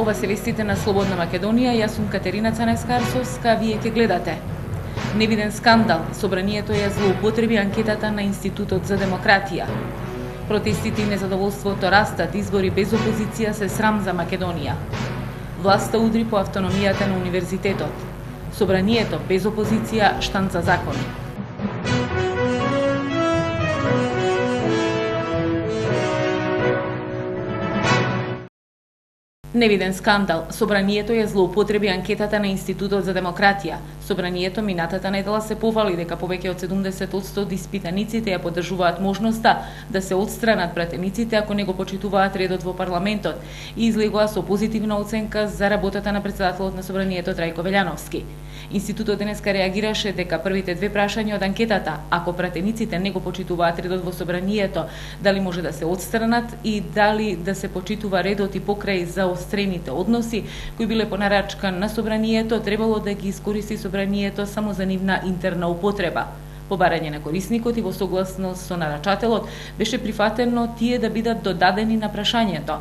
Ова се вестите на Слободна Македонија, јас сум Катерина Цаневска-Арсовска, вие ќе гледате. Невиден скандал, собранието ја злоупотреби анкетата на Институтот за демократија. Протестите и незадоволството растат, избори без опозиција се срам за Македонија. Власта удри по автономијата на универзитетот. Собранието без опозиција штанца закони. Невиден скандал. Собранието ја злоупотреби анкетата на Институтот за демократија. Собранието минатата недела се повали дека повеќе од 70% од испитаниците ја поддржуваат можноста да се отстранат пратениците ако не го почитуваат редот во парламентот и излегоа со позитивна оценка за работата на претседателот на собранието Трајко Велјановски. Институтот денеска реагираше дека првите две прашања од анкетата, ако пратениците не го почитуваат редот во собранието, дали може да се отстранат и дали да се почитува редот и покрај заострените односи кои биле по нарачка на собранието, требало да ги искористи собранието само за нивна интерна употреба. По барање на корисникот и во согласност со нарачателот беше прифатено тие да бидат додадени на прашањето.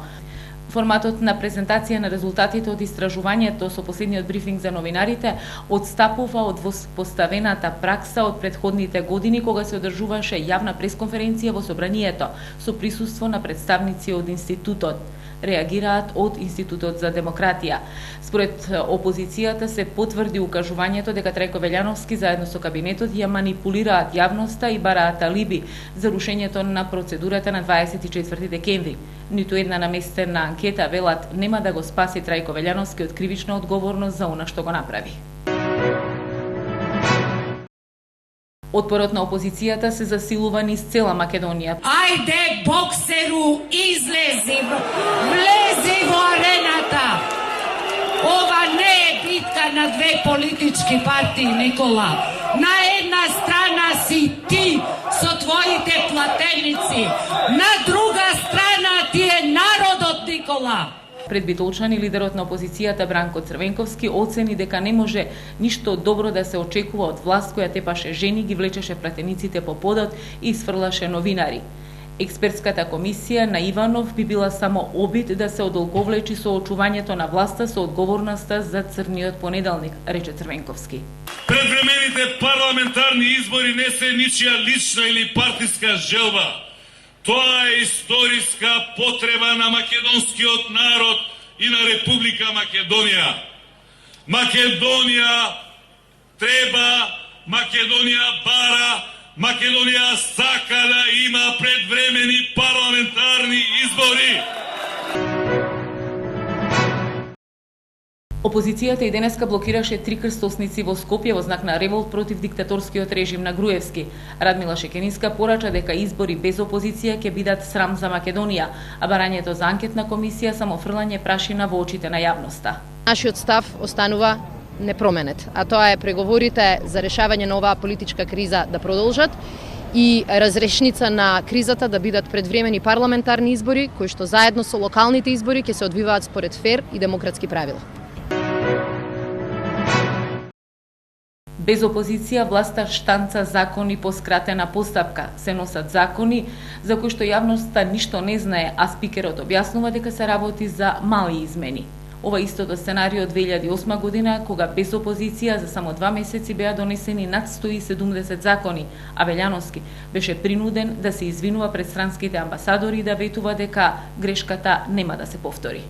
Форматот на презентација на резултатите од истражувањето со последниот брифинг за новинарите одстапува од воспоставената пракса од претходните години кога се одржуваше јавна пресконференција во собранието со присуство на представници од институтот. Реагираат од Институтот за демократија. Според опозицијата се потврди укажувањето дека Трајко Велјановски заедно со кабинетот ја манипулираат јавноста и бараат алиби за рушењето на процедурата на 24 декември. Ниту една наместена анкета, велат, нема да го спаси Трајко Велјановски од кривична одговорност за она што го направи. Отпорот на опозицијата се засилува низ цела Македонија. Ајде, боксеру, излези, влези во арената. Ова не е битка на две политички партии, Никола. На една страна си ти со твоите платеници, на друга страна ти е народот, Никола. Пред Битолчани, лидерот на опозицијата Бранко Црвенковски оцени дека не може ништо добро да се очекува од власт која тепаше жени, ги влечеше пратениците по подот и изфрлаше новинари. Експертската комисија на Иванов би била само обид да се одолговлечи со очувањето на власта со одговорноста за црниот понеделник, рече Црвенковски. Предвремените парламентарни избори не се ничија лична или партиска желба. Тоа е историска потреба на македонскиот народ и на Република Македонија. Македонија треба, Македонија бара, Македонија сака да има предвремени парламентарни избори. Опозицијата и денеска блокираше 3 крстосници во Скопје во знак на револт против диктаторскиот режим на Груевски. Радмила Шекеринска порача дека избори без опозиција ќе бидат срам за Македонија, а барањето за анкетна комисија само фрлање прашина во очите на јавноста. Нашиот став останува непроменет, а тоа е преговорите за решавање на оваа политичка криза да продолжат и разрешница на кризата да бидат предвремени парламентарни избори кои што заедно со локалните избори ќе се одвиваат според фер и демократски правила. Без опозиција власта штанца закони по скратена постапка. Се носат закони за кои што јавноста ништо не знае, а спикерот објаснува дека се работи за мали измени. Ова истото сценарио од 2008 година, кога без опозиција за само 2 месеци беа донесени над 170 закони, а Велјановски беше принуден да се извинува пред странските амбасадори и да ветува дека грешката нема да се повтори.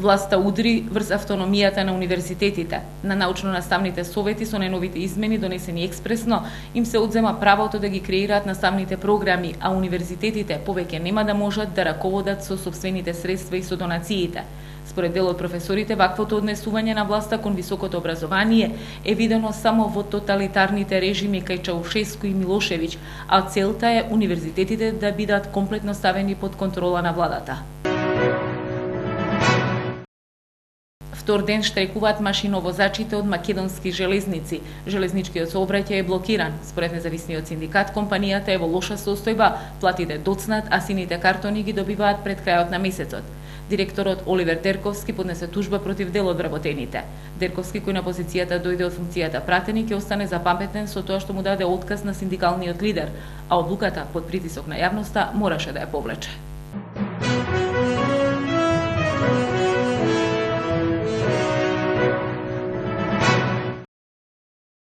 Власта удри врз автономијата на универзитетите. На научно-наставните совети со најновите измени донесени експресно им се одзема правото да ги креираат наставните програми, а универзитетите повеќе нема да можат да раководат со сопствените средства и со донациите. Според дел од професорите, ваквото однесување на власта кон високото образование е видено само во тоталитарните режими кај Чаушеску и Милошевиќ, а целта е универзитетите да бидат комплетно ставени под контрола на владата. Втор ден штрекуваат машиновозачите од македонски железници. Железничкиот сообраќај е блокиран. Според независниот синдикат, компанијата е во лоша состојба, платите доцнат, а сините картони ги добиваат пред крајот на месецот. Директорот Оливер Дерковски поднесе тужба против дел од вработените. Дерковски, кој на позицијата дојде од функцијата пратеник, ќе остане запамтен со тоа што му даде отказ на синдикалниот лидер, а одлуката под притисок на јавноста мораше да ја повлече.